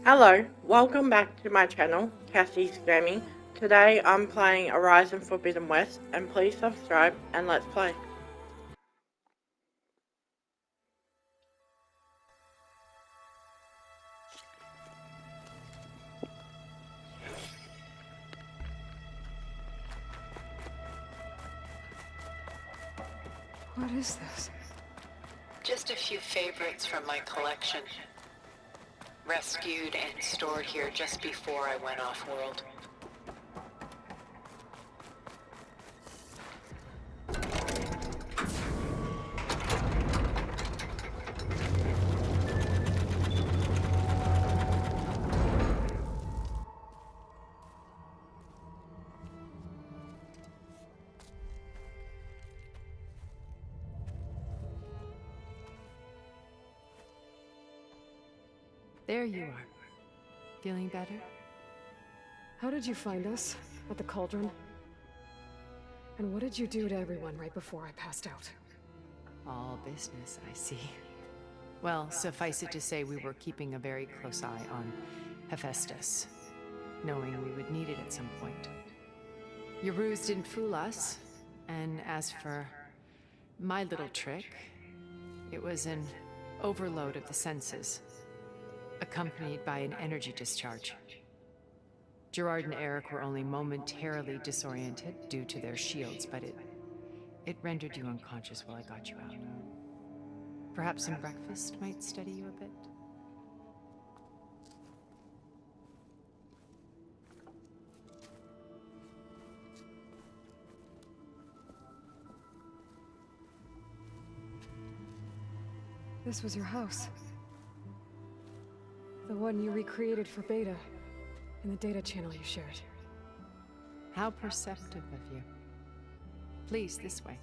Hello, welcome back to my channel, Cassie's Gaming. Today I'm playing Horizon Forbidden West, and please subscribe and let's play. What is this? Just a few favorites from my collection. Rescued and stored here just before I went off-world. There you are. Feeling better? How did you find us? At the cauldron? And what did you do to everyone right before I passed out? All business, I see. Well, suffice it to say we were keeping a very close eye on Hephaestus, knowing we would need it at some point. Your ruse didn't fool us, and as for my little trick, it was an overload of the senses, accompanied by an energy discharge. Gerard and Eric were only momentarily disoriented due to their shields, but it rendered you unconscious while I got you out. Perhaps some breakfast might steady you a bit? This was your house. The one you recreated for Beta, in the data channel you shared. How perceptive of you. Please, this way.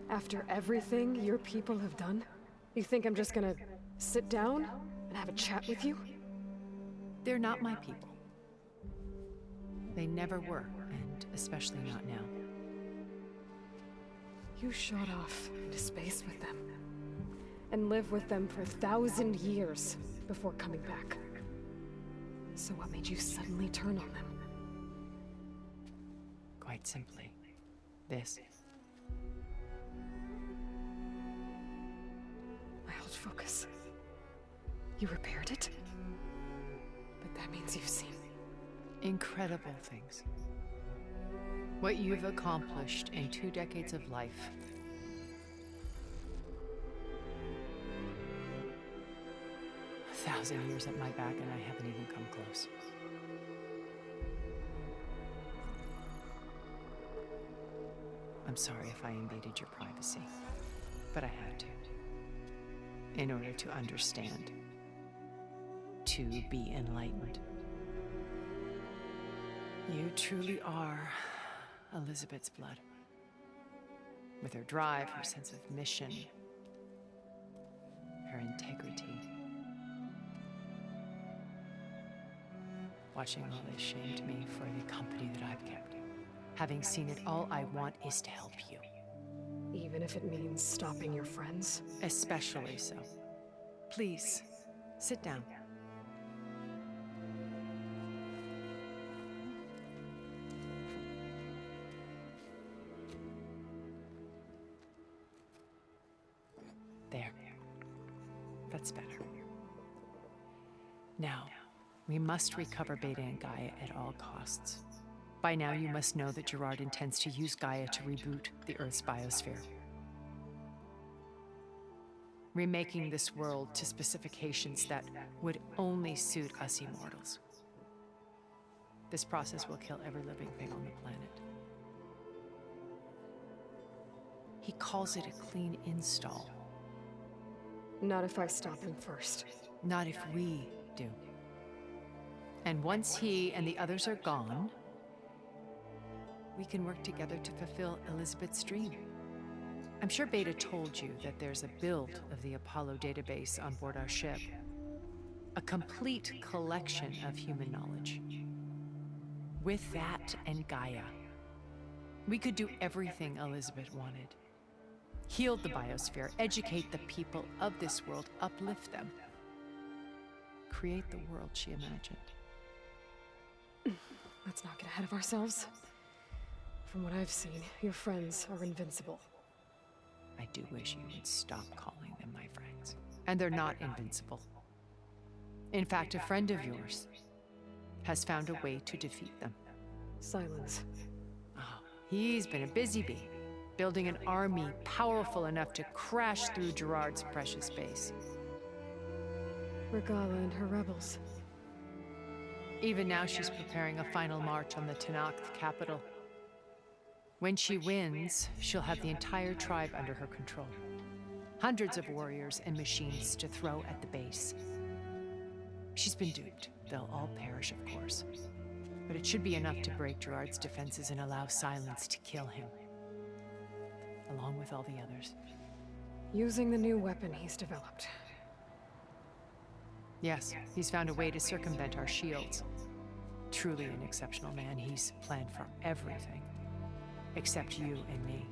After everything your people have done, you think I'm just gonna sit down and have a chat with you? They're not my people. They never were, and especially not now. You shot off into space with them, and lived with them for 1,000 years before coming back. So what made you suddenly turn on them? Quite simply, this. My old focus. You repaired it? But that means you've seen Incredible things. What you've accomplished in 2 decades of life. A 1,000 years at my back and I haven't even come close. I'm sorry if I invaded your privacy, but I had to. In order to understand. To be enlightened. You truly are Elizabeth's blood. With her drive, her sense of mission, her integrity. Watching all this shamed me for the company that I've kept. Having seen it, all I want is to help you. even if it means stopping your friends? Especially so. Please, sit down. There. That's better. Now, we must recover Beta and Gaia at all costs. By now, you must know that Gerard intends to use Gaia to reboot the Earth's biosphere. Remaking this world to specifications that would only suit us immortals. This process will kill every living thing on the planet. He calls it a clean install. Not if I stop him first. Not if we do. And once he and the others are gone, we can work together to fulfill Elizabeth's dream. I'm sure Beta told you that there's a build of the Apollo database on board our ship. A complete collection of human knowledge. With that and Gaia, we could do everything Elizabeth wanted. Heal the biosphere, educate the people of this world, uplift them. Create the world she imagined. Let's not get ahead of ourselves. From what I've seen, your friends are invincible. I do wish you would stop calling them my friends. And they're not invincible. In fact, a friend of yours has found a way to defeat them. Silence. Oh, he's been a busy bee, building an army powerful enough to crash through Gerard's precious base. Regala and her rebels. Even now, she's preparing a final march on the Tenakth capital. When she wins, she'll have the entire tribe under her control. Hundreds of warriors and machines to throw at the base. She's been duped. They'll all perish, of course. But it should be enough to break Gerard's defenses and allow Silence to kill him. Along with all the others. Using the new weapon he's developed. Yes, he's found a way to circumvent our shields. Truly an exceptional man. He's planned for everything. Except you and me.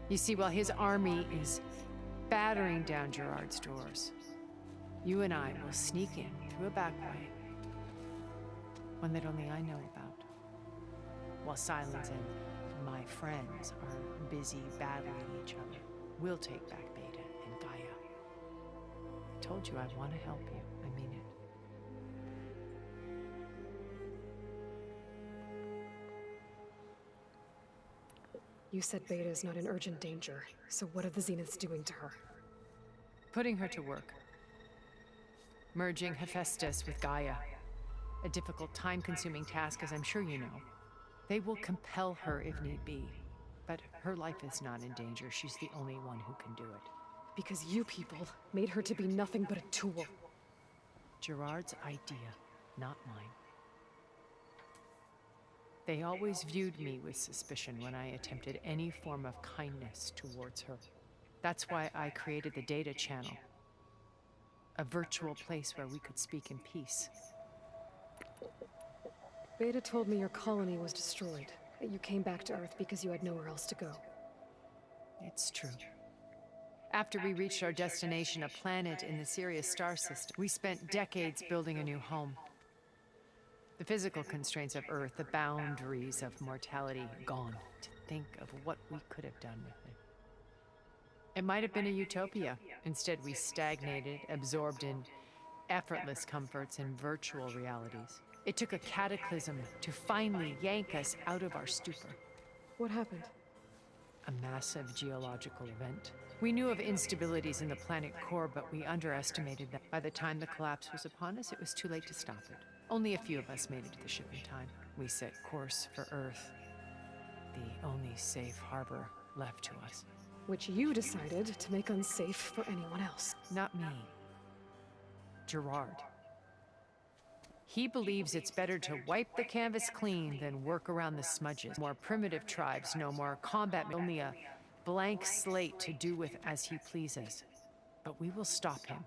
You see, while his army is battering down Gerard's doors, you and I will sneak in through a back way. One that only I know about. While Silence and my friends are busy battling each other, we'll take back Beta and Gaia. I told you I want to help you. I mean it. You said Beta is not in urgent danger, so what are the Zeniths doing to her? Putting her to work. Merging Hephaestus with Gaia. A difficult, time-consuming task, as I'm sure you know. They will compel her if need be. But her life is not in danger. She's the only one who can do it. Because you people made her to be nothing but a tool. Gerard's idea, not mine. They always viewed me with suspicion when I attempted any form of kindness towards her. That's why I created the data channel. A virtual place where we could speak in peace. Beta told me your colony was destroyed, that you came back to Earth because you had nowhere else to go. It's true. After we reached our destination, a planet in the Sirius star system, we spent decades building a new home. The physical constraints of Earth, the boundaries of mortality, gone. To think of what we could have done with it. It might have been a utopia. Instead, we stagnated, absorbed in effortless comforts and virtual realities. It took a cataclysm to finally yank us out of our stupor. What happened? A massive geological event. We knew of instabilities in the planet core, but we underestimated them. By the time the collapse was upon us, it was too late to stop it. Only a few of us made it to the ship in time. We set course for Earth, the only safe harbor left to us. Which you decided to make unsafe for anyone else. Not me. Gerard. He believes it's better to wipe the canvas clean than work around the smudges. More primitive tribes, no more combat, only a blank slate to do with as he pleases. But we will stop him.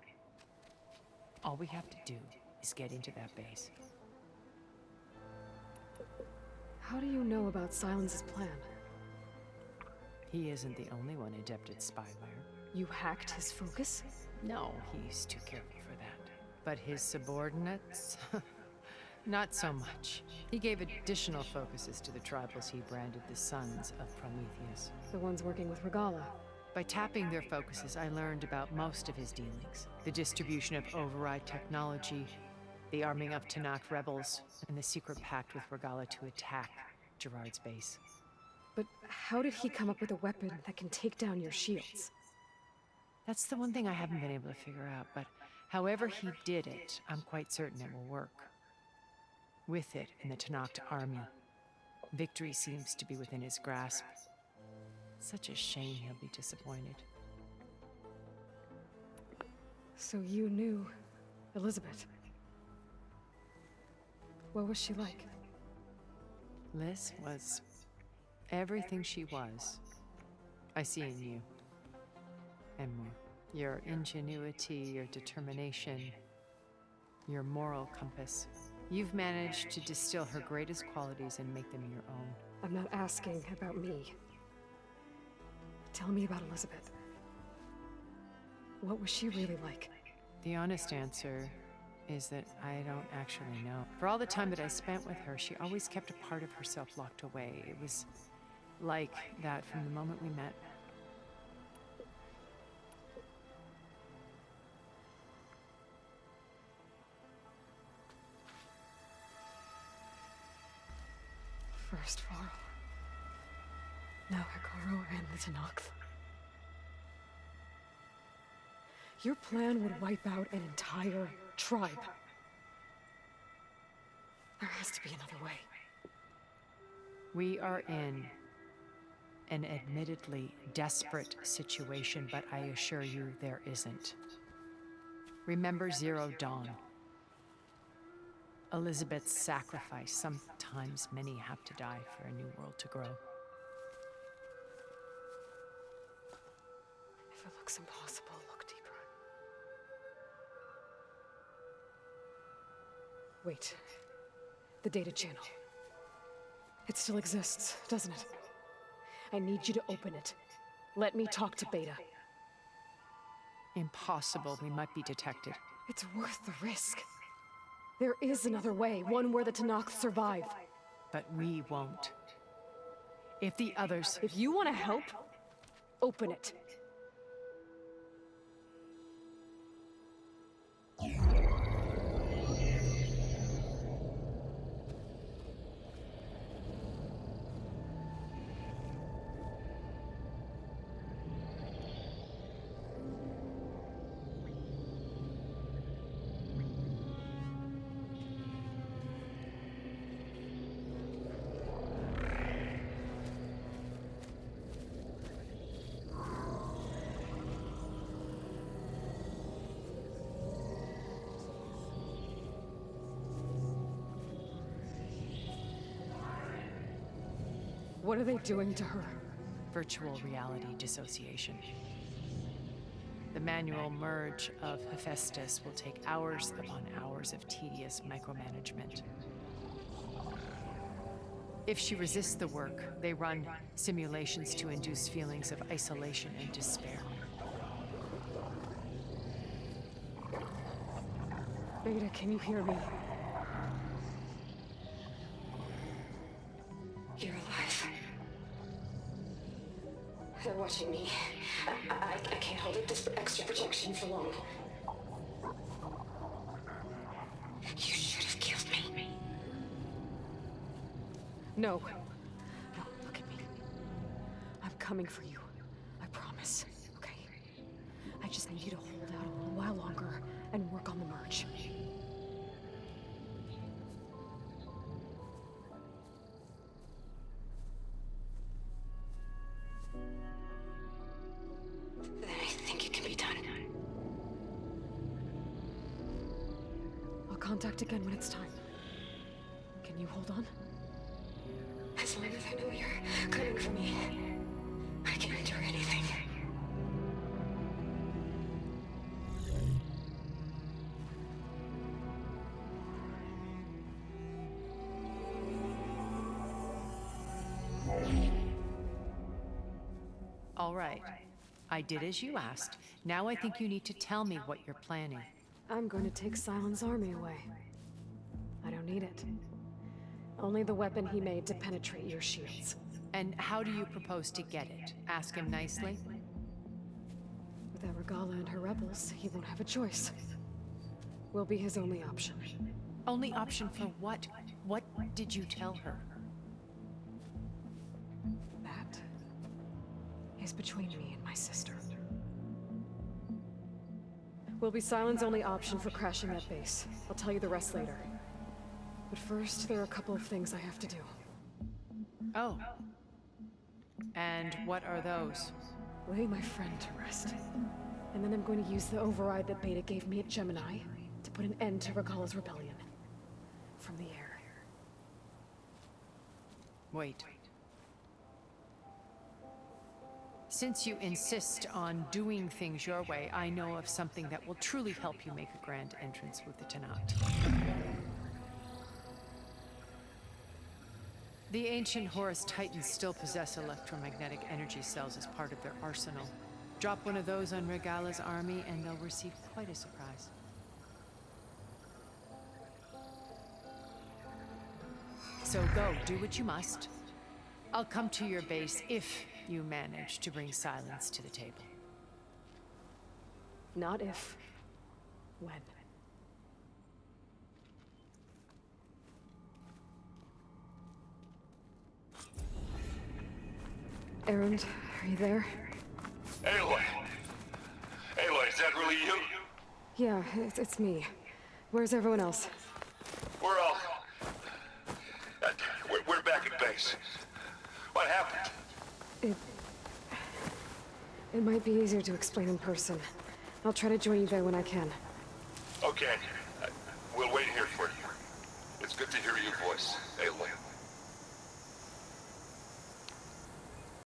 All we have to do is get into that base. How do you know about Silence's plan? He isn't the only one adept at spyware. You hacked his focus? No, he's too careful for that. But his subordinates? Not so much. He gave additional focuses to the tribals he branded the Sons of Prometheus. The ones working with Regala. By tapping their focuses, I learned about most of his dealings. The distribution of override technology, the arming of Tenakth rebels, and the secret pact with Regala to attack Gerard's base. But how did he come up with a weapon that can take down your shields? That's the one thing I haven't been able to figure out, but however he did it, I'm quite certain it will work. With it in the Tenakth army, victory seems to be within his grasp. Such a shame he'll be disappointed. So you knew Elizabeth. What was she like? Liz was everything she was. I see in you. And more. Your ingenuity, your determination, your moral compass. You've managed to distill her greatest qualities and make them your own. I'm not asking about me. Tell me about Elizabeth. What was she really like? The honest answer is that I don't actually know. For all the time that I spent with her, she always kept a part of herself locked away. It was like that from the moment we met. First Varl. Now Hikaru and the Tenakth. Your plan would wipe out an entire tribe. There has to be another way. We are in an admittedly desperate situation, but I assure you there isn't. Remember Zero Dawn. Elizabeth's sacrifice. Sometimes many have to die for a new world to grow. If it looks impossible, look deeper. Wait. The data channel. It still exists, doesn't it? I need you to open it. Let me talk to Beta. Impossible. We might be detected. It's worth the risk. There is another way, one where the Tenakth survive. But we won't. If the others... If you want to help, open it. What are they doing to her? Virtual reality dissociation. The manual merge of Hephaestus will take hours upon hours of tedious micromanagement. If she resists the work, they run simulations to induce feelings of isolation and despair. Beta, can you hear me? You're alive. They're watching me. I can't hold up this extra protection for long. You should have killed me. No. No, look at me. I'm coming for you. I promise. Okay? I just need you to hold out a little while longer and work on the merge. Then I think it can be done. I'll contact again when it's time. Can you hold on? As long as I know you're coming for me, I can endure anything. All right. I did as you asked. Now I think you need to tell me what you're planning. I'm going to take Silent's army away. I don't need it. Only the weapon he made to penetrate your shields. And how do you propose to get it? Ask him nicely? With Aragala and her rebels, he won't have a choice. We'll be his only option. Only option for what? What did you tell her? That is between me and my sister. Will be Silent's only option for crashing that base. I'll tell you the rest later. But first, there are a couple of things I have to do. Oh. And what are those? Lay my friend to rest. And then I'm going to use the override that Beta gave me at Gemini to put an end to Regala's rebellion. From the air. Wait. Since you insist on doing things your way, I know of something that will truly help you make a grand entrance with the Tenakth. The ancient Horus Titans still possess electromagnetic energy cells as part of their arsenal. Drop one of those on Regala's army and they'll receive quite a surprise. So go, do what you must. I'll come to your base if you manage to bring silence to the table. Not if. When. Erend, are you there? Aloy! Aloy, is that really you? Yeah, it's me. Where's everyone else? We're all... we're back at base. What happened? It might be easier to explain in person. I'll try to join you there when I can. Okay. We'll wait here for you. It's good to hear your voice, Aloy.